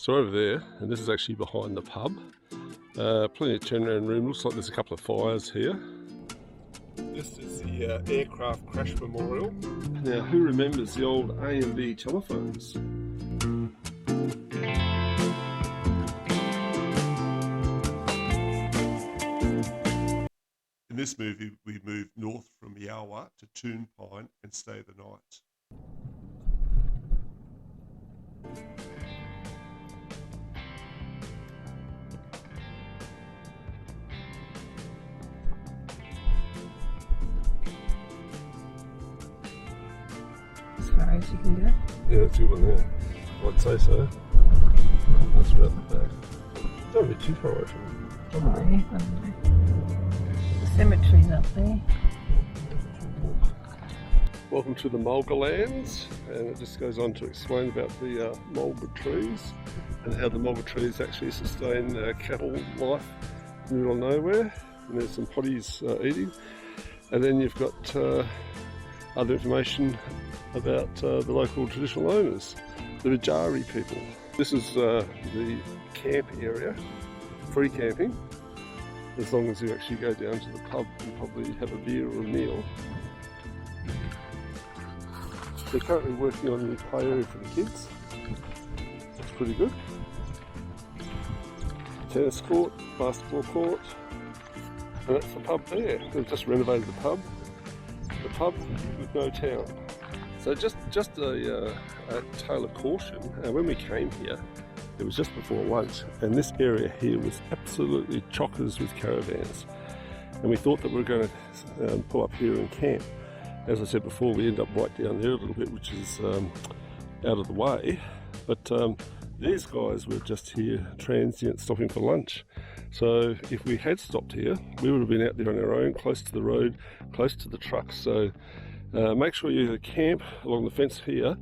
So over there, and this is actually behind the pub, plenty of turnaround room. Looks like there's a couple of fires here. This is the aircraft crash memorial. Now, who remembers the old A&B telephones? In this movie, we moved north from Yowah to Toompine and stay the night. As far as you can go? Yeah, that's a good one there. I'd say so. That's about the back. Don't be too far away from it. Oh, yeah. The cemetery's up there. Welcome to the mulga lands, and it just goes on to explain about the mulga trees and how the mulga trees actually sustain cattle life in the middle of nowhere. And there's some potties eating, and then you've got other information about the local traditional owners, the Rajari people. This is the camp area, free camping, as long as you actually go down to the pub and probably have a beer or a meal. They're currently working on a new play area for the kids. That's pretty good. Tennis court, basketball court, and that's the pub there. They've just renovated the pub. The pub with no town. So just a tale of caution. When we came here, it was just before lunch, and this area here was absolutely chockers with caravans. And we thought that we were going to pull up here and camp. As I said before, we end up right down there a little bit, which is out of the way. But these guys were just here transient, stopping for lunch. So if we had stopped here, we would have been out there on our own, close to the road, close to the trucks. So make sure you either camp along the fence here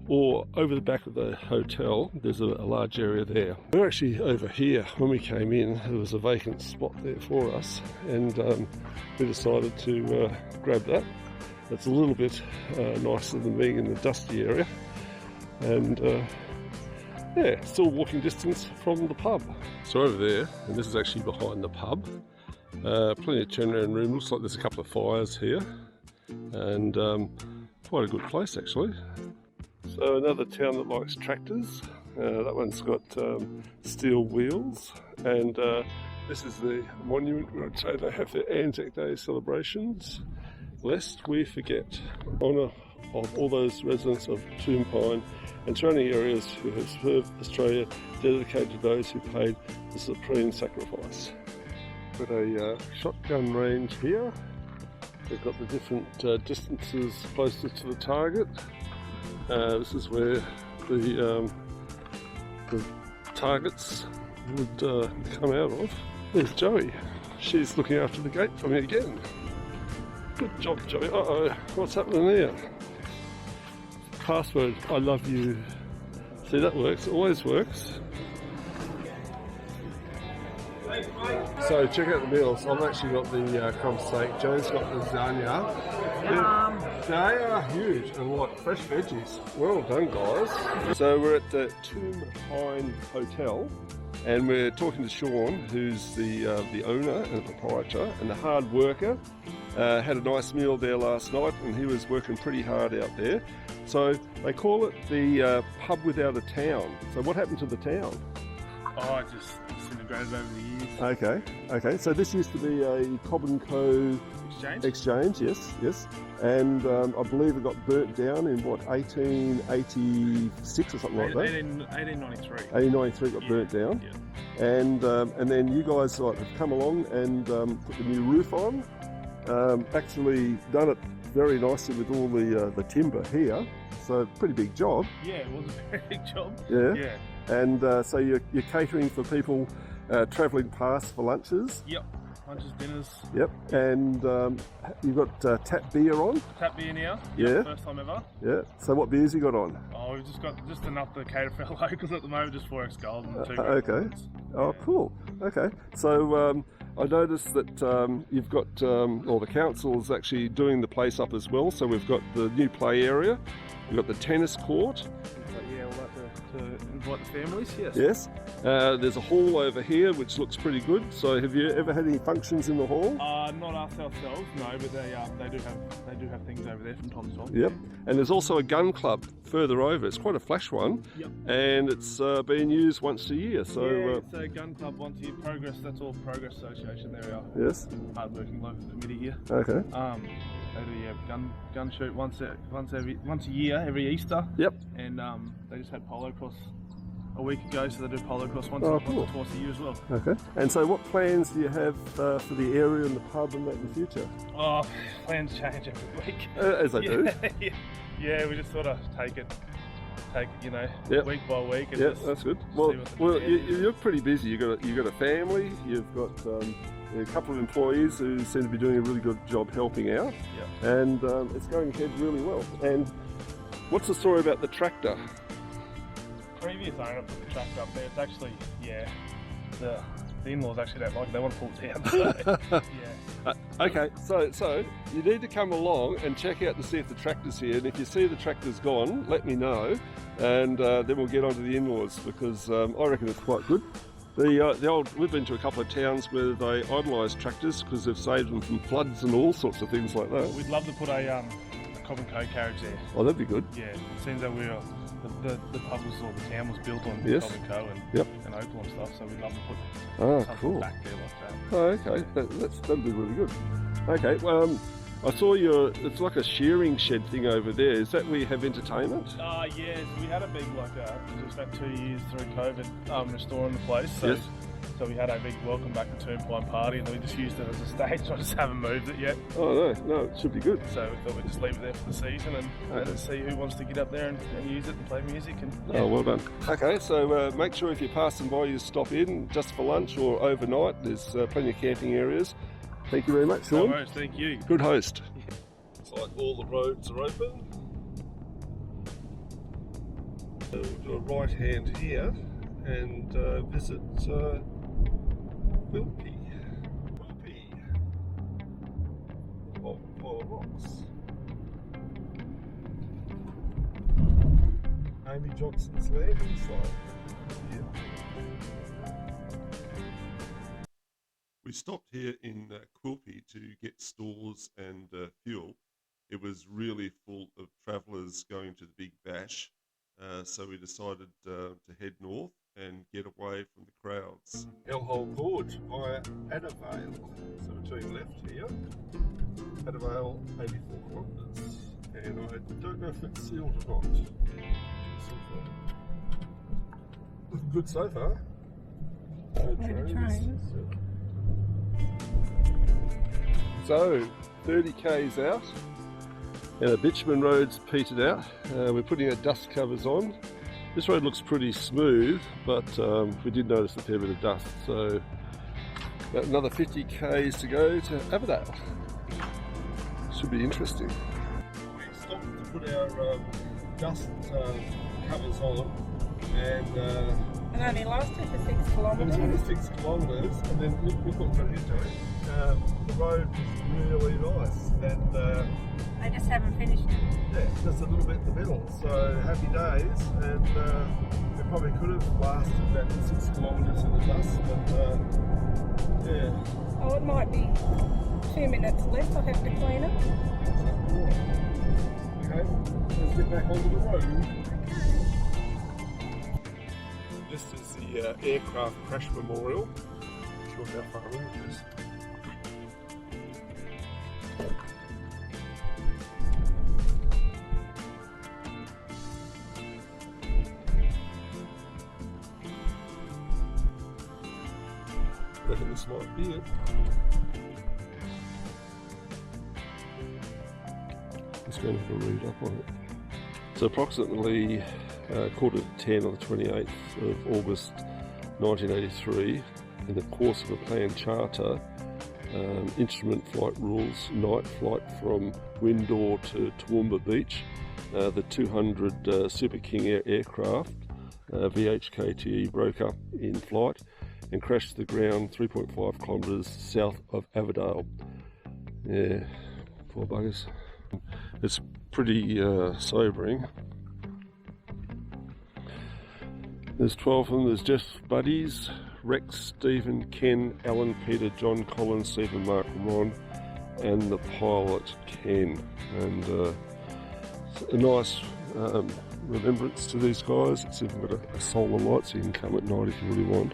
or over the back of the hotel. There's a large area there. We're actually over here. When we came in, there was a vacant spot there for us, and we decided to grab that. It's a little bit nicer than being in the dusty area, and yeah, still walking distance from the pub. So over there, and this is actually behind the pub, plenty of turnaround room. Looks like there's a couple of fires here, and quite a good place actually. So another town that likes tractors. That one's got steel wheels, and this is the monument where I'd say they have their Anzac Day celebrations. Lest we forget, honour of all those residents of Toompine and surrounding areas who have served Australia, dedicated to those who paid the supreme sacrifice. Got a shotgun range here. We've got the different distances closest to the target. This is where the targets would come out of. There's Joey. She's looking after the gate for me again. Good job, Joey. Uh-oh, what's happening there? Password, I love you. See, that works, it always works. So check out the meals. I've actually got the crumb steak. Joe's got lasagna. They are huge and like fresh veggies. Well done, guys. So we're at the Toompine Hotel, and we're talking to Sean, who's the owner and the proprietor and the hard worker. Had a nice meal there last night, and he was working pretty hard out there. So they call it the pub without a town. So what happened to the town? Oh, it just disintegrated over the years. Okay. So this used to be a Cobb & Co. Exchange, yes. And I believe it got burnt down in what, 1886 or something like that? 1893. 1893 got burnt down. Yeah. And then you guys have come along and put the new roof on. Actually done it very nicely with all the timber here, so pretty big job. Yeah, it was a very big job. Yeah. And so you're catering for people travelling past for lunches. Yep, lunches, dinners. Yep, and you've got tap beer on. Tap beer now. Yeah. First time ever. Yeah. So what beers you got on? Oh, we've just got enough to cater for our locals at the moment, just 4X Gold and 2 okay. Oh, cool. Okay. So I noticed that you've got, the council's actually doing the place up as well. So we've got the new play area, we've got the tennis court. Yeah, all that to invite the families. Yes. Yes. There's a hall over here which looks pretty good. So have you ever had any functions in the hall? Not us ourselves, no, but they do have things over there from time to time. Yep. And there's also a gun club further over. It's quite a flash one. Yep. And it's being used once a year. So yeah, it's a gun club once a year. Progress. That's all Progress Association. There we are. yes. Hard-working local committee here. Okay. They do gun shoot once a year, every Easter. Yep. And they just had polo cross a week ago, so they do polo cross once Oh, or cool. twice a year as well. Okay. And so what plans do you have for the area and the pub and that in the future? Oh, plans change every week. As they do. Yeah, we just sort of take it, you know, Yep. week by week. And Yeah, just that's good. see Well, what the well, demand is. you're pretty busy. You've got a family. You've got a couple of employees who seem to be doing a really good job helping out. Yeah. And it's going ahead really well. And what's the story about the tractor? Previous owner put the tractor up there. It's actually, yeah, the in-laws actually don't like it. They want to pull it down. So, yeah. Okay, so you need to come along and check out to see if the tractor's here. And if you see the tractor's gone, let me know, and then we'll get on to the in-laws, because I reckon it's quite good. We've been to a couple of towns where they idolise tractors because they've saved them from floods and all sorts of things like that. We'd love to put a Cobb and Co carriage there. Oh, that'd be good. Yeah, it seems that the pub was, or the town was built on Yes. Cobb and Co Yep. and opal and stuff, so we'd love to put Ah, something cool. back there like that. Oh, okay, that'd be really good. Okay, well, I saw it's like a shearing shed thing over there. Is that where you have entertainment? Yeah, so we had a big, we spent 2 years through COVID restoring the place. So, Yes. so we had a big welcome back to Toompine party, and we just used it as a stage. I just haven't moved it yet. Oh, no, it should be good. So we thought we'd just leave it there for the season and see who wants to get up there and use it and play music. And Oh, well done. Okay, so make sure if you're passing by, you stop in just for lunch or overnight. There's plenty of camping areas. Thank you very much, no Sean. worries, thank you. Good host. It's like all the roads are open. We'll do a right hand here and visit Quilpie. Pile of rocks. Amy Johnson's landing site. We stopped here in Quilpie to get stores and fuel. It was really full of travellers going to the Big Bash, so we decided to head north and get away from the crowds. Hellhole Gorge via Adavale. So we're turning left here. Adavale, 84 kilometres. And I don't know if it's sealed or not. Looking good so far. Maybe trains. So, 30 k's out, and the bitumen road's petered out. We're putting our dust covers on. This road looks pretty smooth, but we did notice a fair bit of dust. So, about another 50 k's to go to Adavale. Should be interesting. We stopped to put our dust covers on, and And only lasted for 6 kilometres. it was only 6 kilometres, and then look what got into it. The road was really nice, and They just haven't finished it. yeah, just a little bit in the middle. So happy days, and it probably could have lasted about 6 kilometres in the dust, but yeah. Oh, it might be 2 minutes left. I'll have to clean it. Okay, let's get back onto the road. This is the aircraft crash memorial. Not sure how far in it is. I reckon this might be it. Just going to have a read up on it. So approximately 9:45 on the 28th of August 1983, in the course of a planned charter, instrument flight rules, night flight from Windor to Toowoomba Beach, the 200 Super King Air aircraft, VHKTE, broke up in flight and crashed to the ground 3.5 kilometres south of Adavale. Yeah, poor buggers. It's pretty sobering. There's 12 of them. There's Jeff's buddies, Rex, Stephen, Ken, Alan, Peter, John, Colin, Stephen, Mark, Ron, and the pilot, Ken. And a nice remembrance to these guys. It's even got a solar light so you can come at night if you really want.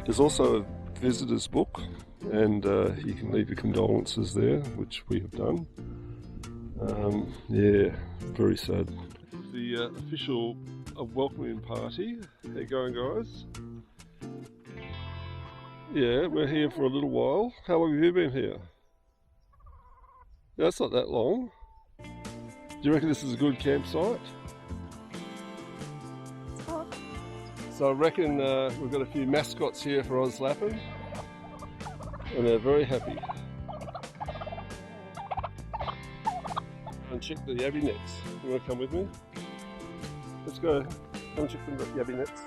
There's also a visitor's book, and you can leave your condolences there, which we have done. Yeah, very sad. The official welcoming party. How you going, guys? Yeah, we're here for a little while. How long have you been here? That's not that long. Do you reckon this is a good campsite? So I reckon we've got a few mascots here for OZLAPN, and they're very happy. And check the yabby nets. You want to come with me? Let's go. Come and check the yabby nets.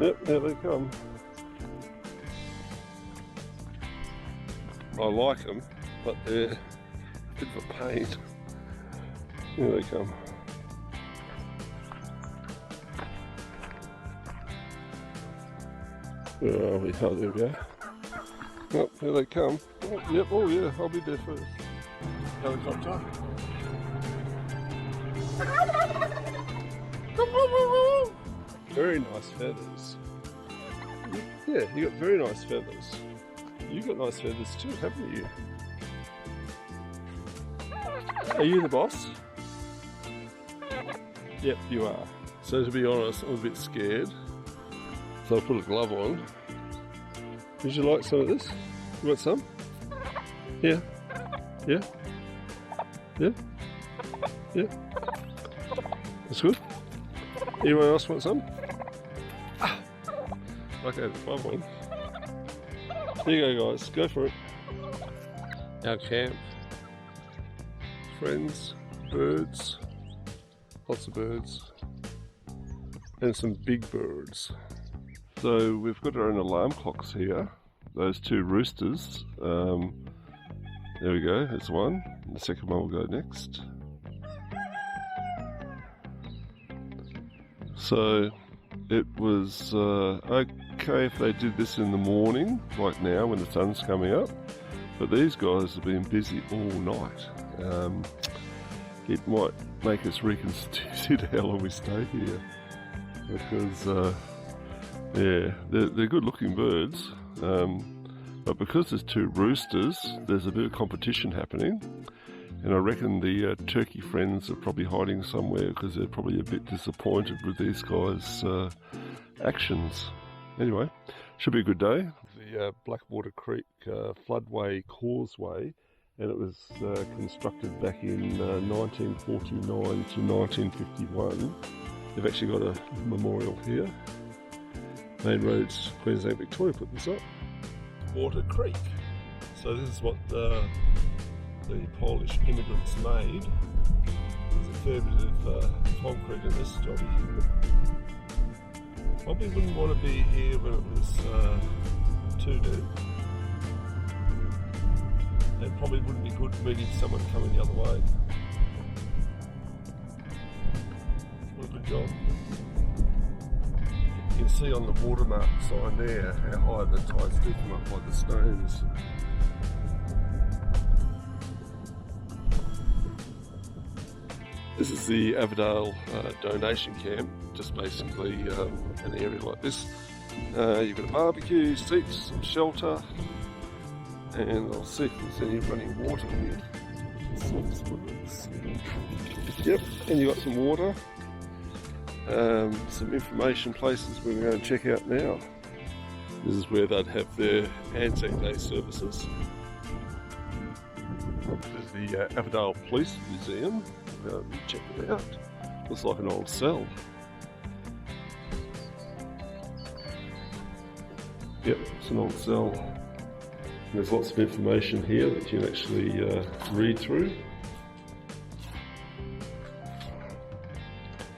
Yep, there they come. I like them, but they're a bit of a pain. Here they come. Where are we? Oh, there we go. Oh, here they come. Oh, yep, oh yeah, I'll be there first. Helicopter. Very nice feathers. Yeah, you got very nice feathers. You got nice feathers too, haven't you? Are you the boss? Yep, you are. So to be honest, I'm a bit scared. So I put a glove on. Would you like some of this? You want some? Yeah. Yeah. Yeah. Yeah. That's good. Anyone else want some? Ah. Okay, the glove on. Here you go, guys. Go for it. Our camp. Friends, birds, lots of birds, and some big birds. So we've got our own alarm clocks here. Those two roosters. There we go, there's one. The second one will go next. So it was okay if they did this in the morning, like now when the sun's coming up. But these guys have been busy all night. It might make us reconsider how long we stay here. Because, yeah, they're good looking birds. But because there's two roosters, there's a bit of competition happening. And I reckon the turkey friends are probably hiding somewhere because they're probably a bit disappointed with these guys' actions. Anyway, should be a good day. The Blackwater Creek floodway causeway, and it was constructed back in 1949 to 1951. They've actually got a memorial here. Main Roads, Queensland, Victoria put this up. Water Creek. So this is what the Polish immigrants made. There's a fair bit of concrete in this job. Probably wouldn't want to be here when it was too deep. It probably wouldn't be good meeting someone coming the other way. What a good job. You can see on the watermark sign there how high the tides do come up by the stones. This is the Adavale donation camp, just basically an area like this. You've got a barbecue, seats, some shelter, and I'll see if there's any running water here. Yep, and you've got some water, some information places we're going to check out now. This is where they'd have their Anzac Day services. There's the Adavale Police Museum. Check it out. Looks like an old cell. Yep, it's an old cell. There's lots of information here that you can actually read through.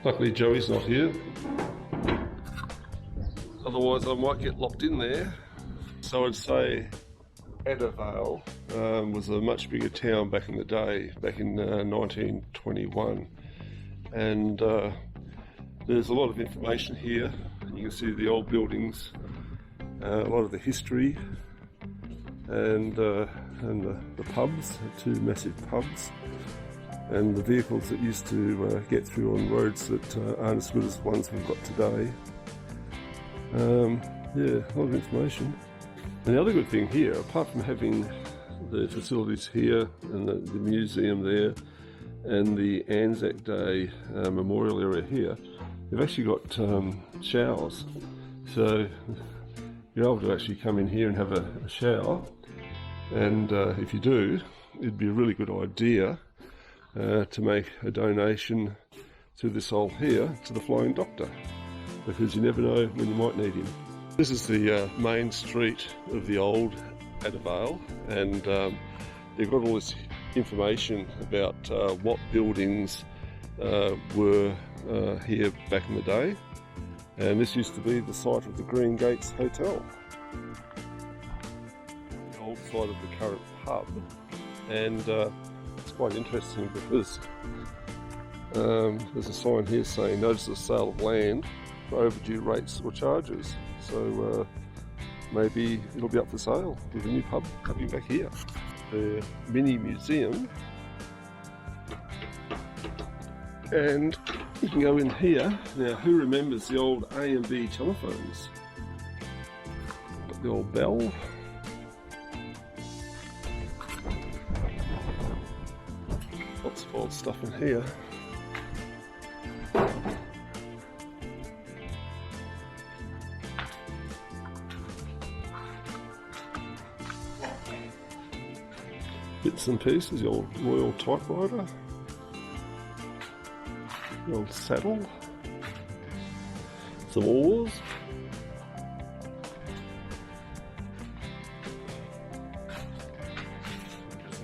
Luckily Joey's not here. Otherwise I might get locked in there. So I'd say Adavale, was a much bigger town back in the day, back in 1921, and there's a lot of information here. You can see the old buildings, a lot of the history, and the pubs, the two massive pubs, and the vehicles that used to get through on roads that aren't as good as the ones we've got today. Yeah, a lot of information. And the other good thing here, apart from having the facilities here and the museum there and the Anzac Day memorial area here, they've actually got showers. So you're able to actually come in here and have a shower. And if you do, it'd be a really good idea to make a donation to this hole here to the Flying Doctor, because you never know when you might need him. This is the main street of the old Adavale, and they've got all this information about what buildings were here back in the day, and this used to be the site of the Green Gates Hotel, the old site of the current pub. And it's quite interesting because there's a sign here saying notice of sale of land for overdue rates or charges. So maybe it'll be up for sale with a new pub coming back here. The mini museum, and you can go in here. Now, who remembers the old A and B telephones? Got the old bell. Lots of old stuff in here. Bits and pieces, the old Royal typewriter, the old saddle, some oars,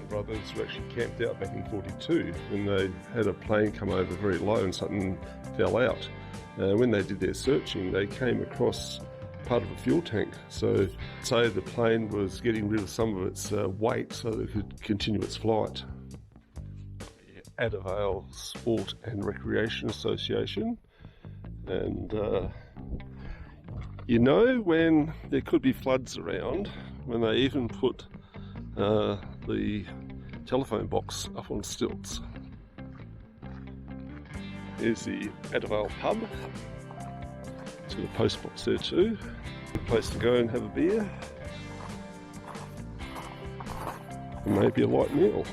brothers were actually camped out back in '42 when they had a plane come over very low and something fell out. When they did their searching, they came across part of a fuel tank, so the plane was getting rid of some of its weight so that it could continue its flight. The Adavale Sport and Recreation Association, and you know when there could be floods around, when they even put the telephone box up on stilts. Here's the Adavale pub. To the post box there too. Good place to go and have a beer. And maybe a light meal.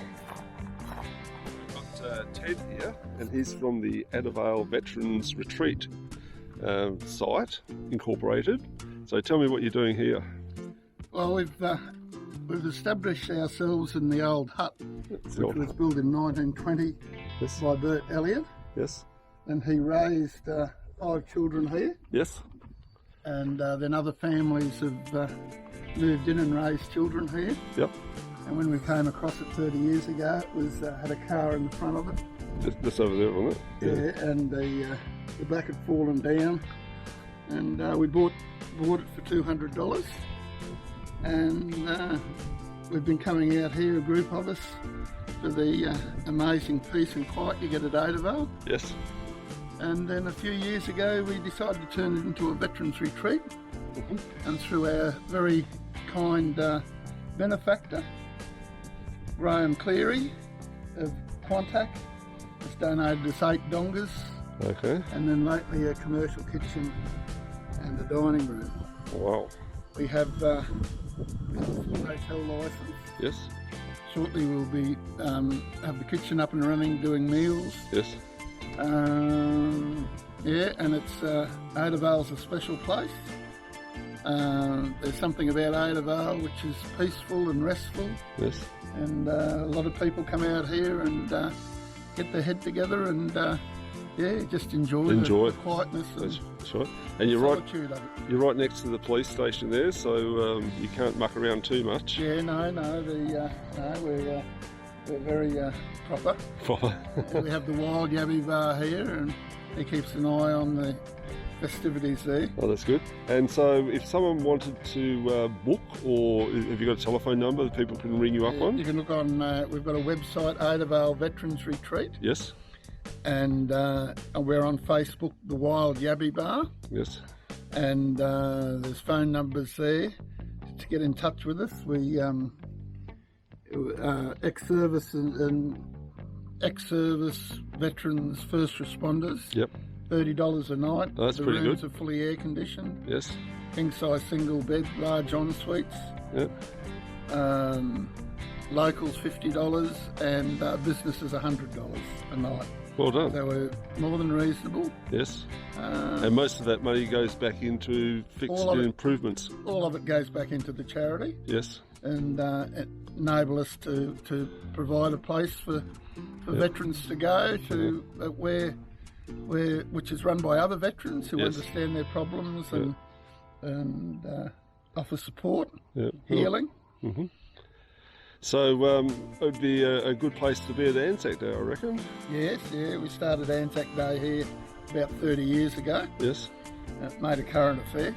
We've got Ted here, and he's from the Adavale Veterans Retreat site, incorporated. So tell me what you're doing here. Well, we've established ourselves in the old hut, which was built in 1920 Yes. by Bert Elliott. Yes. And he raised 5 children here. Yes. And then other families have moved in and raised children here. Yep. And when we came across it 30 years ago, it was had a car in the front of it. Just over there, wasn't it? Yeah. And the back had fallen down, and we bought it for $200. And we've been coming out here, a group of us, for the amazing peace and quiet you get at Adavale. Yes. And then a few years ago we decided to turn it into a veterans retreat. And through our very kind benefactor, Graham Cleary of Quantac, has donated us 8 dongas. Okay. And then lately a commercial kitchen and a dining room. Wow. We have a full hotel licence. Yes. Shortly we'll be have the kitchen up and running, doing meals. Yes. Yeah, and it's Adavale's a special place. There's something about Adavale which is peaceful and restful. Yes. And a lot of people come out here and get their head together and yeah, just enjoy the quietness and that's right. And solitude of it. You're right next to the police station there, so you can't muck around too much. Yeah, no, we're very proper. Proper. We have the wild yabby bar here, and he keeps an eye on the festivities there. Oh, that's good. And so if someone wanted to book, or have you got a telephone number that people can ring you up on? You can look on, we've got a website, Adavale Veterans Retreat. Yes. And we're on Facebook, The Wild Yabby Bar. Yes. And there's phone numbers there to get in touch with us. We ex-service and ex-service veterans, first responders. Yep. $30 a night. Oh, that's pretty rooms good. are fully air conditioned. Yes. King size single bed, large en suites. Yep. Locals $50 and businesses $100 a night. Well done. They were more than reasonable. Yes. And most of that money goes back into fixed improvements. All of it goes back into the charity. Yes. And enable us to provide a place for veterans to go to which is run by other veterans who understand their problems and offer support, healing. Mm-hmm. So it would be a good place to be at Anzac Day, I reckon. Yes, we started Anzac Day here about 30 years ago. Yes. It made a current affair.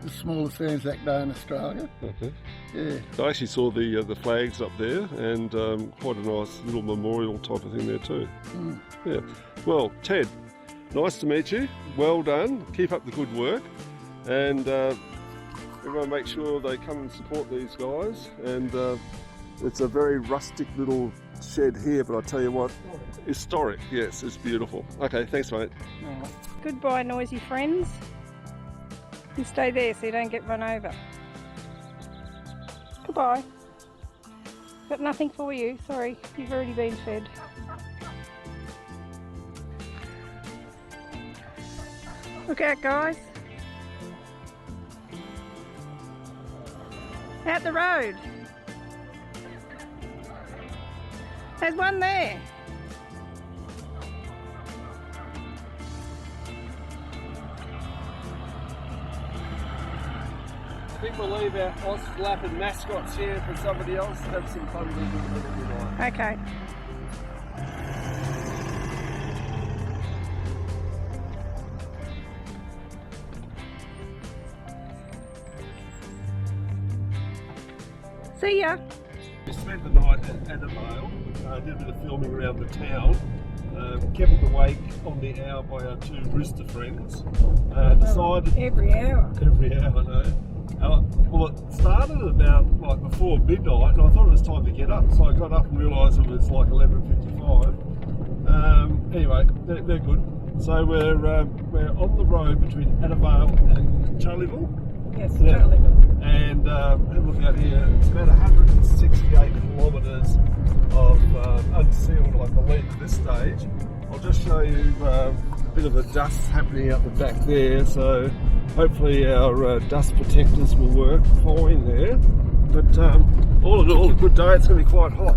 The smallest Anzac Day in Australia. Okay. Yeah. I actually saw the flags up there, and quite a nice little memorial type of thing there too. Mm. Yeah. Well, Ted, nice to meet you. Well done. Keep up the good work, and everyone make sure they come and support these guys. And it's a very rustic little shed here, but I tell you what, historic. Yes, it's beautiful. Okay, thanks, mate. Goodbye, noisy friends. You stay there so you don't get run over. Goodbye. Got nothing for you, sorry, you've already been fed. Look out, guys. Out the road. There's one there. I think we'll leave our OZLAPN mascots here for somebody else to have some fun with them tonight. Okay. See ya. We spent the night at Adavale, did a bit of filming around the town, kept awake on the hour by our two rooster friends, decided... Every hour. Every hour, I know. Well, it started at about before midnight, and I thought it was time to get up, so I got up and realised it was like 11:55. Anyway, they're good. So we're on the road between Adavale and Charlieville. Yes, Charlieville. And have a look out here. It's about 168 kilometres of unsealed, I believe, at this stage. I'll just show you a bit of the dust happening out the back there, so hopefully our dust protectors will work fine there. But all in all, a good day. It's going to be quite hot.